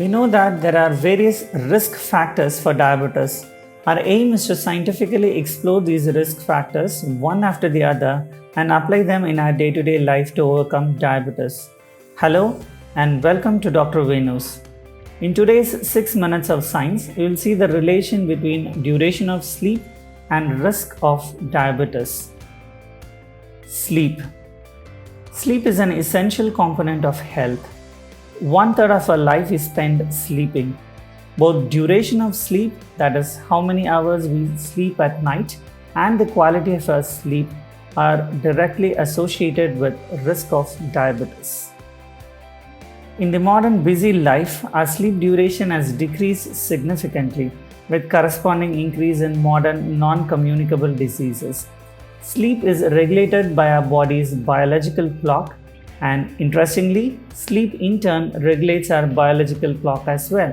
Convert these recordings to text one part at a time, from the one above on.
We know that there are various risk factors for diabetes. Our aim is to scientifically explore these risk factors one after the other and apply them in our day-to-day life to overcome diabetes. Hello and welcome to Dr. Venu's. In today's 6 minutes of science, you will see the relation between duration of sleep and risk of diabetes. Sleep. Sleep is an essential component of health. 1/3 of our life is spent sleeping. Both duration of sleep, that is how many hours we sleep at night, and the quality of our sleep are directly associated with risk of diabetes. In the modern busy life, our sleep duration has decreased significantly with corresponding increase in modern non-communicable diseases. Sleep is regulated by our body's biological clock, and interestingly, sleep in turn regulates our biological clock as well,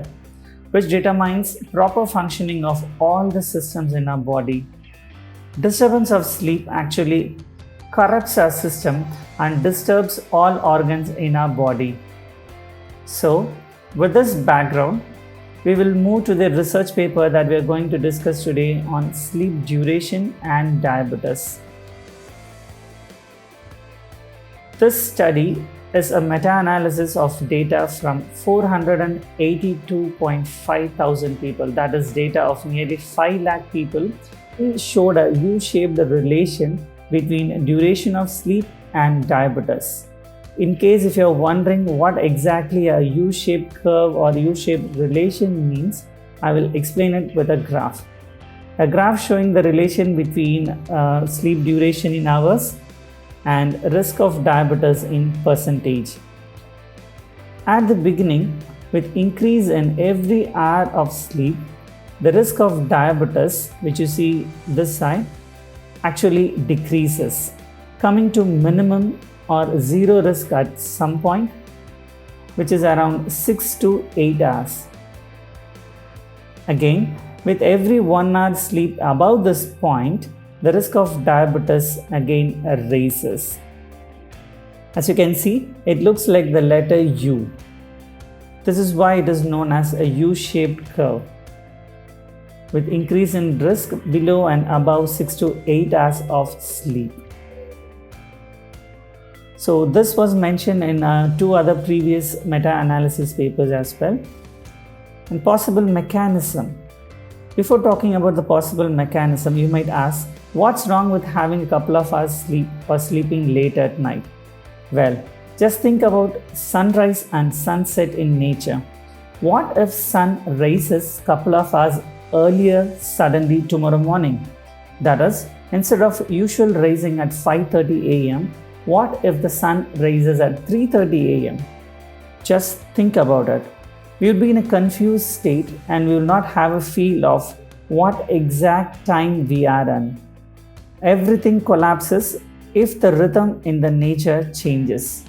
which determines proper functioning of all the systems in our body. Disturbance of sleep actually corrupts our system and disturbs all organs in our body. So, with this background, we will move to the research paper that we are going to discuss today on sleep duration and diabetes. This study is a meta-analysis of data from 482.5 thousand people, that is data of nearly 5 lakh people. It showed a U-shaped relation between duration of sleep and diabetes. In case if you're wondering what exactly a U-shaped curve or U-shaped relation means, I will explain it with a graph. A graph showing the relation between sleep duration in hours and risk of diabetes in percentage. At the beginning, with increase in every hour of sleep, the risk of diabetes, which you see this side, actually decreases, coming to minimum or zero risk at some point, which is around 6 to 8 hours. Again, with every 1 hour sleep above this point, the risk of diabetes again raises. As you can see, it looks like the letter U. This is why it is known as a U-shaped curve, with increase in risk below and above 6 to 8 hours of sleep. So this was mentioned in 2 other previous meta-analysis papers as well. And possible mechanism. Before talking about the possible mechanism, you might ask, what's wrong with having a couple of hours sleep or sleeping late at night? Well, just think about sunrise and sunset in nature. What if sun rises a couple of hours earlier suddenly tomorrow morning? That is, instead of usual rising at 5:30 a.m., what if the sun rises at 3:30 a.m.? Just think about it. We will be in a confused state and we will not have a feel of what exact time we are in. Everything collapses if the rhythm in the nature changes.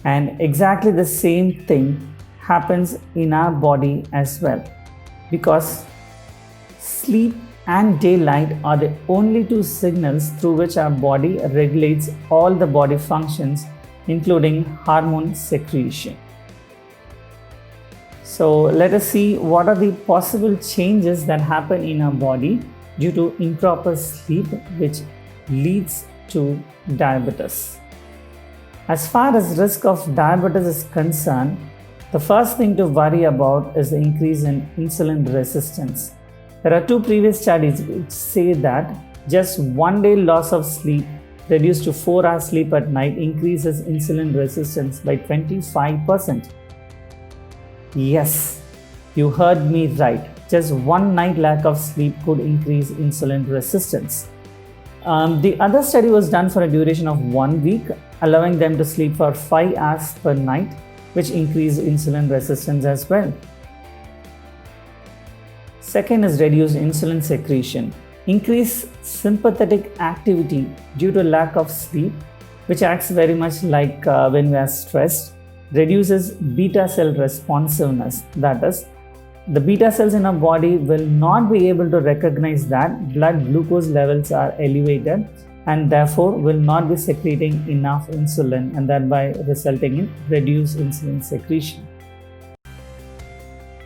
And exactly the same thing happens in our body as well. Because sleep and daylight are the only 2 signals through which our body regulates all the body functions, including hormone secretion. So let us see what are the possible changes that happen in our body due to improper sleep, which leads to diabetes. As far as risk of diabetes is concerned, the first thing to worry about is the increase in insulin resistance. There are 2 previous studies which say that just 1 day loss of sleep reduced to 4 hours sleep at night increases insulin resistance by 25%. Yes, you heard me right. Just 1 night lack of sleep could increase insulin resistance. The other study was done for a duration of 1 week, allowing them to sleep for 5 hours per night, which increased insulin resistance as well. Second is reduced insulin secretion. Increased sympathetic activity due to lack of sleep, which acts very much like when we are stressed, reduces beta cell responsiveness. That is, the beta cells in our body will not be able to recognize that blood glucose levels are elevated and therefore will not be secreting enough insulin, and thereby resulting in reduced insulin secretion.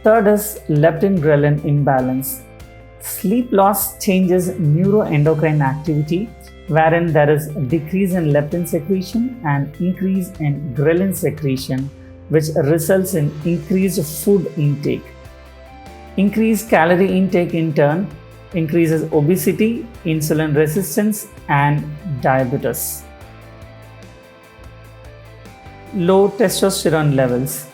Third is leptin-ghrelin imbalance. Sleep loss changes neuroendocrine activity, wherein there is a decrease in leptin secretion and increase in ghrelin secretion, which results in increased food intake. Increased calorie intake in turn increases obesity, insulin resistance, and diabetes. Low testosterone levels.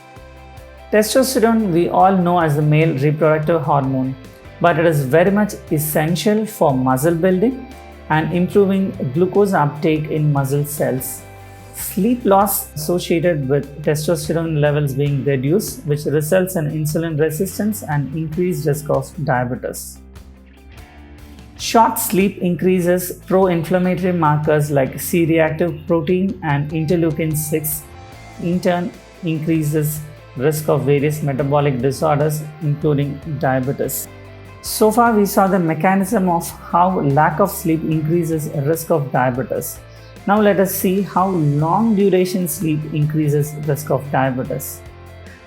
Testosterone we all know as the male reproductive hormone, but it is very much essential for muscle building and improving glucose uptake in muscle cells. Sleep loss associated with testosterone levels being reduced, which results in insulin resistance and increased risk of diabetes. Short sleep increases pro-inflammatory markers like C-reactive protein and interleukin 6, in turn increases risk of various metabolic disorders including diabetes. So far we saw the mechanism of how lack of sleep increases risk of diabetes. Now let us see how long duration sleep increases risk of diabetes.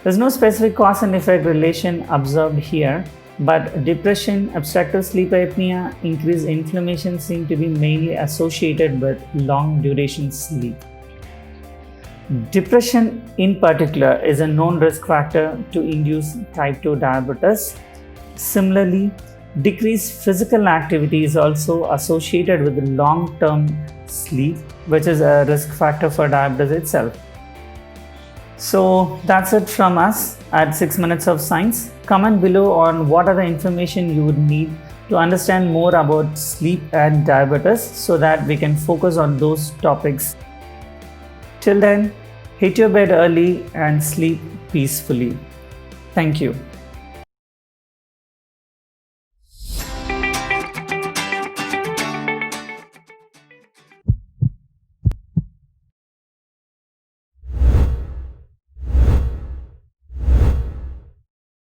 There is no specific cause and effect relation observed here, but depression, obstructive sleep apnea, increased inflammation seem to be mainly associated with long duration sleep. Depression in particular is a known risk factor to induce type 2 diabetes. Similarly, decreased physical activity is also associated with long-term sleep, which is a risk factor for diabetes itself. So that's it from us at 6 Minutes of Science. Comment below on what are the information you would need to understand more about sleep and diabetes so that we can focus on those topics. Till then, hit your bed early and sleep peacefully. Thank you.